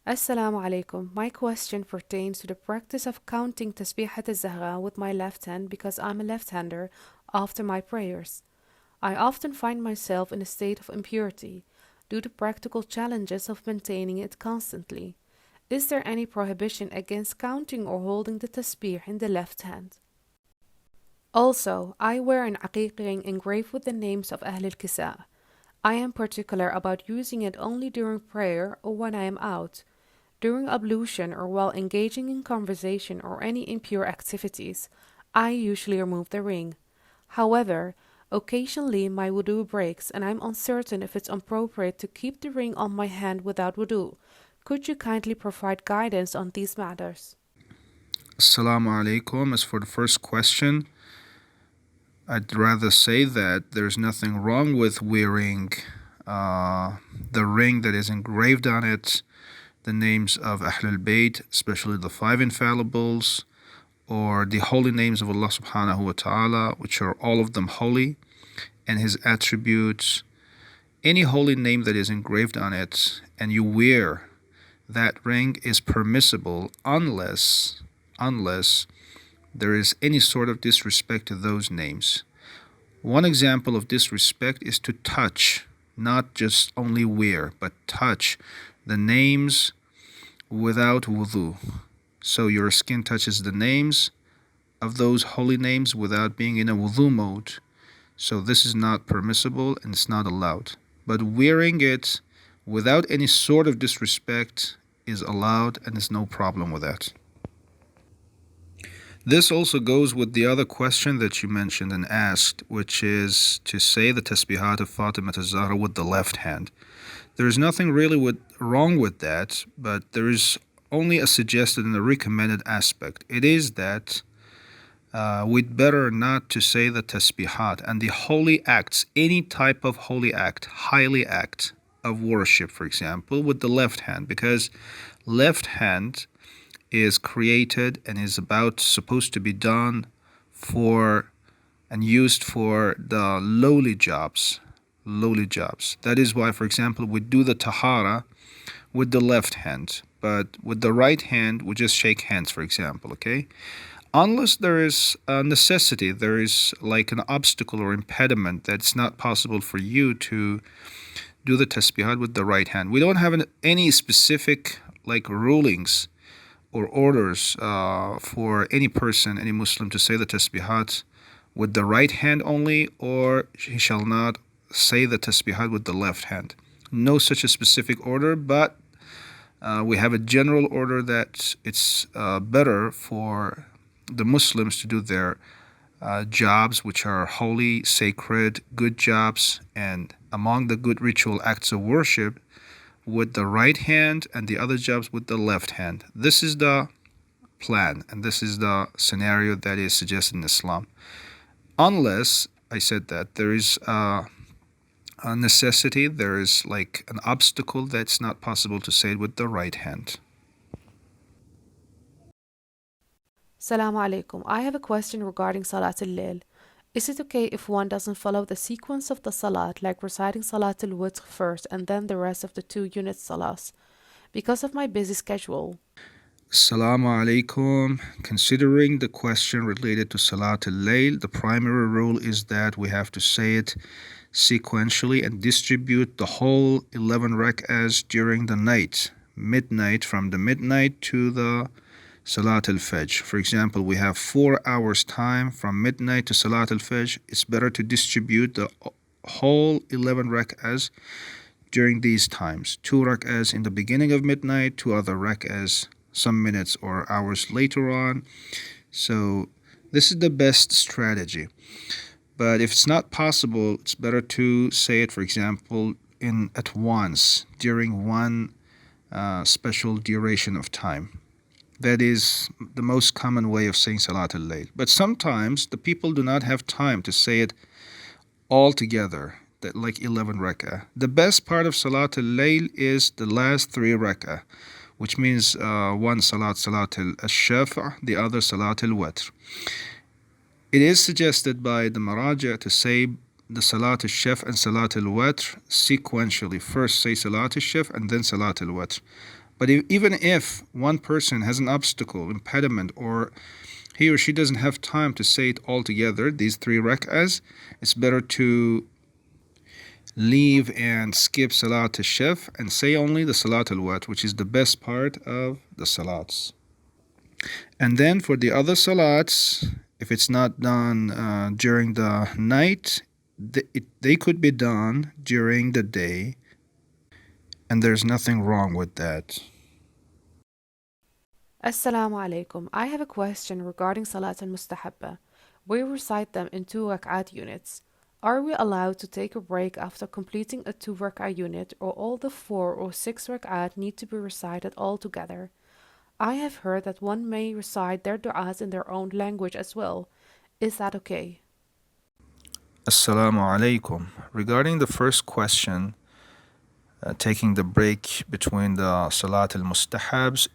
Assalamu alaikum. My question pertains to the practice of counting tasbihat al-zahra with my left hand because I'm a left-hander after my prayers. I often find myself in a state of impurity due to practical challenges of maintaining it constantly. Is there any prohibition against counting or holding the tasbih in the left hand? Also, I wear an aqiq ring engraved with the names of Ahl al-Kisa. I am particular about using it only during prayer or when I am out. During ablution or while engaging in conversation or any impure activities, I usually remove the ring. However, occasionally my wudu breaks and I'm uncertain if it's appropriate to keep the ring on my hand without wudu. Could you kindly provide guidance on these matters? Assalamu alaikum. As for the first question, I'd rather say that there's nothing wrong with wearing the ring that is engraved on it, the names of Ahlul Bayt, especially the five infallibles, or the holy names of Allah subhanahu wa ta'ala, which are all of them holy, and His attributes. Any holy name that is engraved on it and you wear that ring is permissible unless there is any sort of disrespect to those names. One example of disrespect is to touch, not just only wear, but touch the names without wudu. So your skin touches the names of those holy names without being in a wudu mode. So this is not permissible and it's not allowed. But wearing it without any sort of disrespect is allowed and there's no problem with that. This also goes with the other question that you mentioned and asked, which is to say the tasbihat of Fatima al-Zahra with the left hand. There is nothing really wrong with that, but there is only a suggested and a recommended aspect. It is that we'd better not to say the tasbihat and the holy acts, any type of holy act, highly act of worship, for example, with the left hand, because left hand is created and is supposed to be done for and used for the lowly jobs. That is why, for example, we do the tahara with the left hand, but with the right hand we just shake hands, for example, okay? Unless there is a necessity, there is like an obstacle or impediment that's not possible for you to do the tasbihat with the right hand. We don't have any specific like rulings or orders for any person, any Muslim, to say the tasbihat with the right hand only, or he shall not say the tasbihat with the left hand. No such a specific order, but we have a general order that it's better for the Muslims to do their jobs, which are holy, sacred, good jobs, and among the good ritual acts of worship, with the right hand and the other jobs with the left hand. This is the plan and this is the scenario that is suggested in Islam. Unless, I said that, there is a necessity, there is like an obstacle that's not possible to say it with the right hand. Assalamu alaikum. I have a question regarding Salat al-Layl. Is it okay if one doesn't follow the sequence of the Salat, like reciting Salat al-Witr first and then the rest of the 2 unit Salahs? Because of my busy schedule. Assalamu alaikum. Considering the question related to Salat al-Layl, the primary rule is that we have to say it sequentially and distribute the whole 11 rak'ahs during the night, midnight, from the midnight to the Salat al-Fajr. For example, we have 4 hours time from midnight to Salat al-Fajr. It's better to distribute the whole 11 rak'ahs during these times. 2 rak'ahs in the beginning of midnight, 2 other rak'ahs some minutes or hours later on. So this is the best strategy. But if it's not possible, it's better to say it, for example, at once during one special duration of time. That is the most common way of saying Salat al-Layl. But sometimes the people do not have time to say it all together, that like 11 rak'ah. The best part of Salat al-Layl is the last 3 rak'ah, which means one Salat al-Shafa', the other Salat al-Watr. It is suggested by the Maraja to say the Salat al-Shaf and Salat al-Watr sequentially. First say Salat al-Shaf and then Salat al-Watr. But even if one person has an obstacle, impediment, or he or she doesn't have time to say it all together, these three rak'ahs, it's better to leave and skip Salat al-Shaf and say only the Salat al-Wat, which is the best part of the Salats. And then for the other Salats, if it's not done during the night, they could be done during the day, and there's nothing wrong with that. Assalamu alaikum. I have a question regarding Salat al-Mustahabba. We recite them in 2 rak'at units. Are we allowed to take a break after completing a 2 rak'ah unit, or all the 4 or 6 rak'at need to be recited all together? I have heard that one may recite their du'as in their own language as well. Is that okay? Assalamu alaikum. Regarding the first question, taking the break between the Salat al-Mustahabs,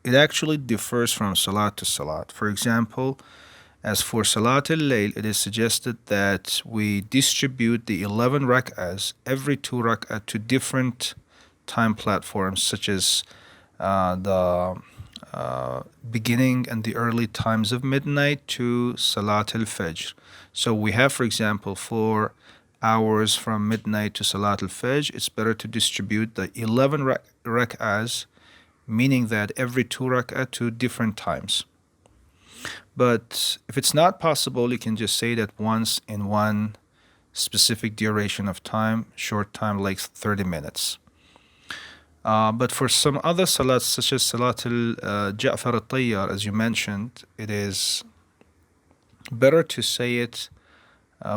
it actually differs from Salat to Salat. For example, as for Salat al-Layl, it is suggested that we distribute the 11 rak'ahs, every 2 rak'ah, to different time platforms, such as the beginning and the early times of midnight to Salat al-Fajr. So we have, for example, 4 hours from midnight to Salat al-Fajr. It's better to distribute the 11 rak'ahs, meaning that every 2 rak'ah to different times. But if it's not possible, you can just say that once in one specific duration of time, short time, like 30 minutes. But for some other salats, such as Salat al-Ja'far al-Tayyar, as you mentioned, it is better to say it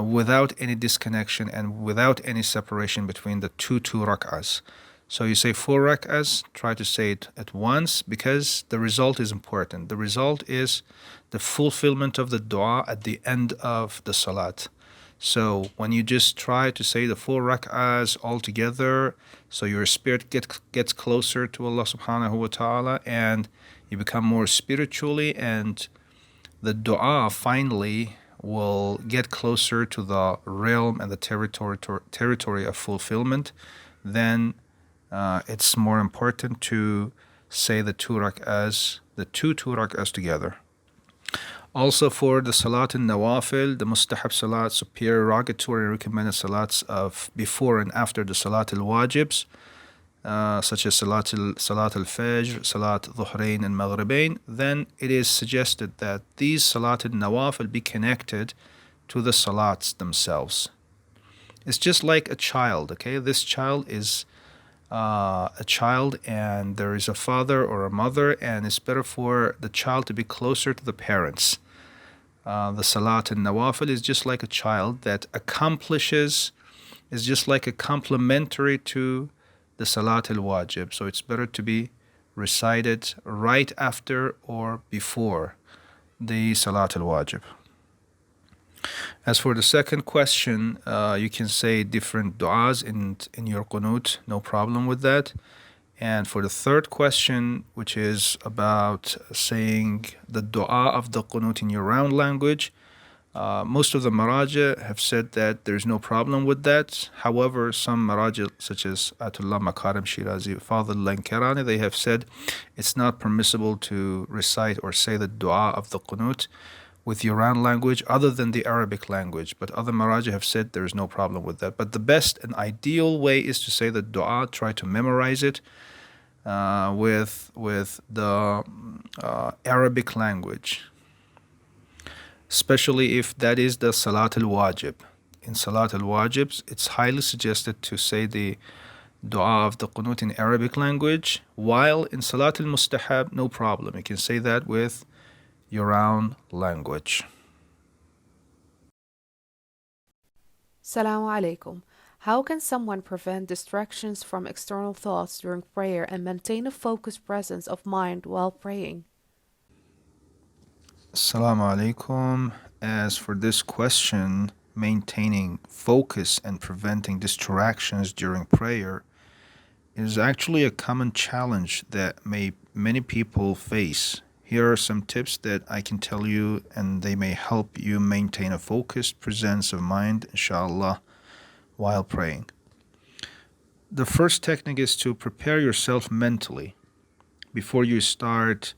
without any disconnection and without any separation between the two rak'ahs. So you say 4 rak'ahs, try to say it at once, because the result is important. The result is the fulfillment of the dua at the end of the salat. So when you just try to say the 4 rak'ahs all together, so your spirit gets closer to Allah subhanahu wa ta'ala, and you become more spiritually, and the dua finally will get closer to the realm and the territory of fulfillment, then it's more important to say the 2 rak'ahs, the two rak'ahs together. Also for the Salat al-Nawafil, the Mustahab Salat, supererogatory and recommended Salats of before and after the Salat al-Wajibs, such as Salat al-Fajr, Salat Dhuhrain and Maghribain, then it is suggested that these Salat al-Nawafil be connected to the Salats themselves. It's just like a child, okay? This child is a child, and there is a father or a mother, and it's better for the child to be closer to the parents. The Salat al-Nawafil is just like a child that accomplishes, is just like a complementary to the Salat al-Wajib. So it's better to be recited right after or before the Salat al-Wajib. As for the second question, you can say different du'as in your qunut, no problem with that. And for the third question, which is about saying the dua of the qunut in your own language, most of the maraja have said that there's no problem with that. However, some maraja, such as Atullah Makarim Shirazi, Fadl Lankarani, they have said it's not permissible to recite or say the dua of the qunut with your own language other than the Arabic language. But other maraja have said there's no problem with that. But the best and ideal way is to say the dua, try to memorize it with the Arabic language, especially if that is the Salat al-Wajib. In Salat al-Wajibs, it's highly suggested to say the dua of the qunut in Arabic language, while in Salat al-Mustahab, no problem. You can say that with your own language. Assalamu alaikum. How can someone prevent distractions from external thoughts during prayer and maintain a focused presence of mind while praying? Assalamu alaikum. As for this question, maintaining focus and preventing distractions during prayer is actually a common challenge that many people face. Here are some tips that I can tell you, and they may help you maintain a focused presence of mind, inshallah, while praying. The first technique is to prepare yourself mentally. Before you start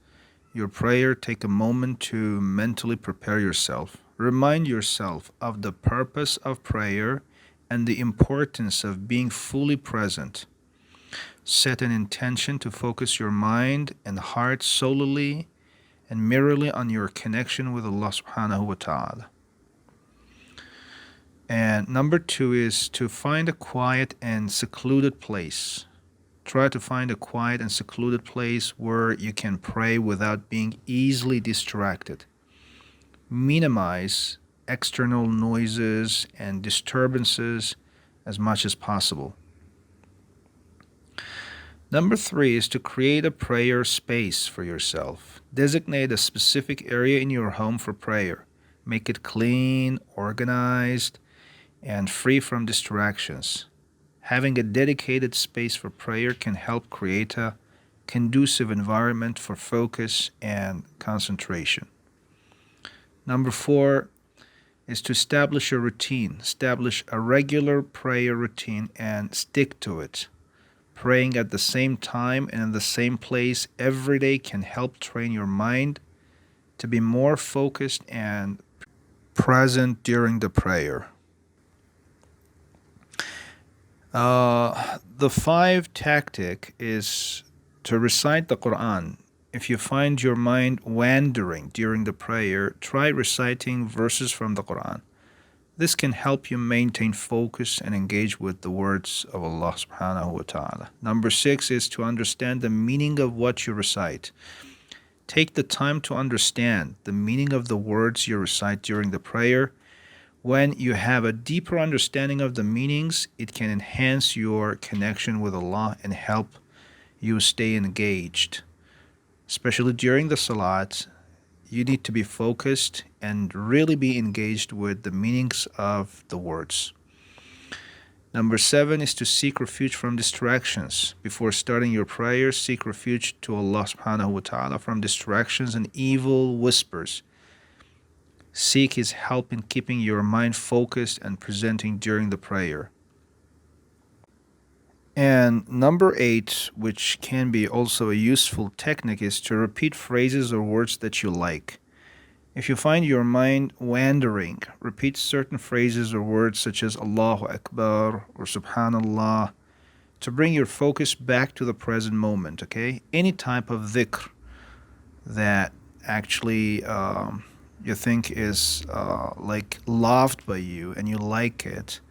your prayer, take a moment to mentally prepare yourself. Remind yourself of the purpose of prayer and the importance of being fully present. Set an intention to focus your mind and heart solely and merely on your connection with Allah subhanahu wa ta'ala. And number 2 is to find a quiet and secluded place. Try to find a quiet and secluded place where you can pray without being easily distracted. Minimize external noises and disturbances as much as possible. Number 3 is to create a prayer space for yourself. Designate a specific area in your home for prayer. Make it clean, organized, and free from distractions. Having a dedicated space for prayer can help create a conducive environment for focus and concentration. Number 4 is to establish a routine. Establish a regular prayer routine and stick to it. Praying at the same time and in the same place every day can help train your mind to be more focused and present during the prayer. The 5 tactic is to recite the Quran. If you find your mind wandering during the prayer, try reciting verses from the Quran. This can help you maintain focus and engage with the words of Allah subhanahu wa ta'ala. Number 6 is to understand the meaning of what you recite. Take the time to understand the meaning of the words you recite during the prayer. When you have a deeper understanding of the meanings, it can enhance your connection with Allah and help you stay engaged. Especially during the Salat, you need to be focused and really be engaged with the meanings of the words. Number 7 is to seek refuge from distractions. Before starting your prayer, seek refuge to Allah subhanahu wa ta'ala from distractions and evil whispers. Seek His help in keeping your mind focused and presenting during the prayer. And number 8, which can be also a useful technique, is to repeat phrases or words that you like. If you find your mind wandering, repeat certain phrases or words such as Allahu Akbar or Subhanallah to bring your focus back to the present moment, okay? Any type of dhikr that actually you think is like loved by you and you like it,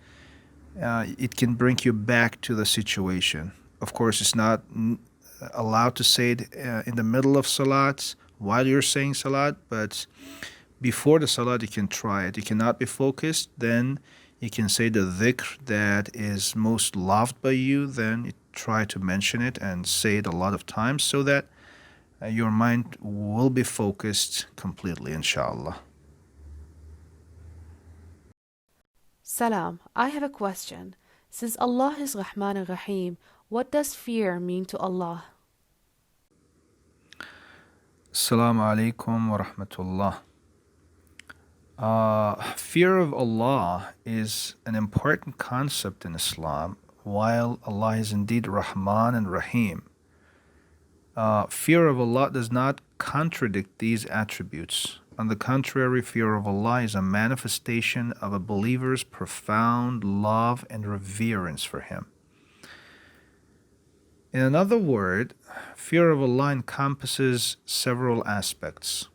it can bring you back to the situation. Of course, it's not allowed to say it in the middle of Salat while you're saying Salat, but before the Salat you can try it. You cannot be focused, then you can say the dhikr that is most loved by you, then you try to mention it and say it a lot of times so that your mind will be focused completely, inshallah. Salam, I have a question. Since Allah is Rahman and Rahim, what does fear mean to Allah? Assalamu alaikum wa rahmatullah. Fear of Allah is an important concept in Islam. While Allah is indeed Rahman and Rahim, fear of Allah does not contradict these attributes. On the contrary, fear of Allah is a manifestation of a believer's profound love and reverence for Him. In another word, fear of Allah encompasses several aspects.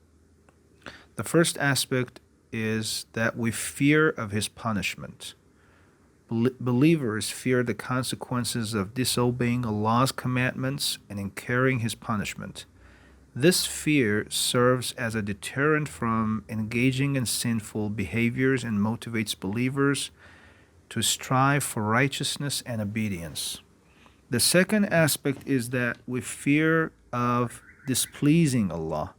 The first aspect is that we fear of His punishment. Believers fear the consequences of disobeying Allah's commandments and incurring His punishment. This fear serves as a deterrent from engaging in sinful behaviors and motivates believers to strive for righteousness and obedience. The second aspect is that we fear of displeasing Allah.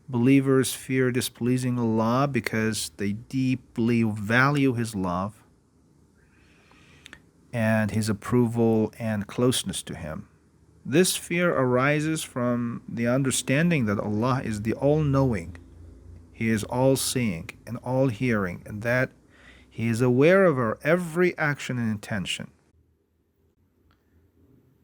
Believers fear displeasing Allah because they deeply value His love and His approval and closeness to Him. This fear arises from the understanding that Allah is the all-knowing, He is all-seeing and all-hearing, and that He is aware of our every action and intention.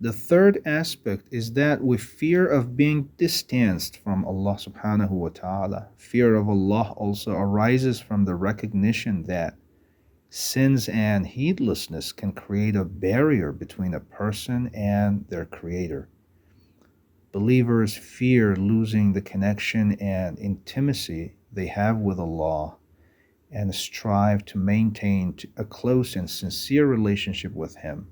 The third aspect is that with fear of being distanced from Allah subhanahu wa ta'ala, fear of Allah also arises from the recognition that sins and heedlessness can create a barrier between a person and their creator. Believers fear losing the connection and intimacy they have with Allah and strive to maintain a close and sincere relationship with Him.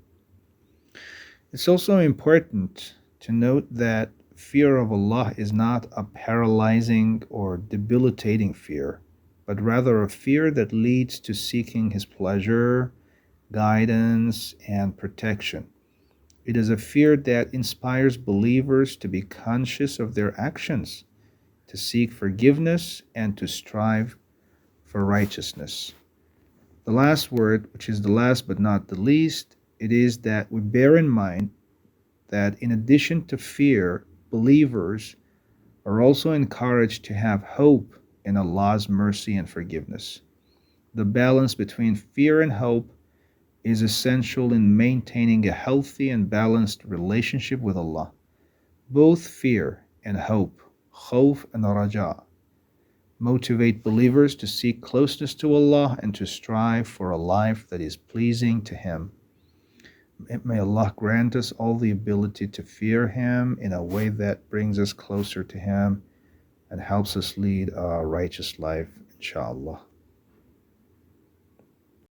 It's also important to note that fear of Allah is not a paralyzing or debilitating fear, but rather a fear that leads to seeking His pleasure, guidance, and protection. It is a fear that inspires believers to be conscious of their actions, to seek forgiveness, and to strive for righteousness. The last word, which is the last but not the least, it is that we bear in mind that in addition to fear, believers are also encouraged to have hope in Allah's mercy and forgiveness. The balance between fear and hope is essential in maintaining a healthy and balanced relationship with Allah. Both fear and hope, khawf and raja, motivate believers to seek closeness to Allah and to strive for a life that is pleasing to Him. May Allah grant us all the ability to fear Him in a way that brings us closer to Him and helps us lead a righteous life, inshallah.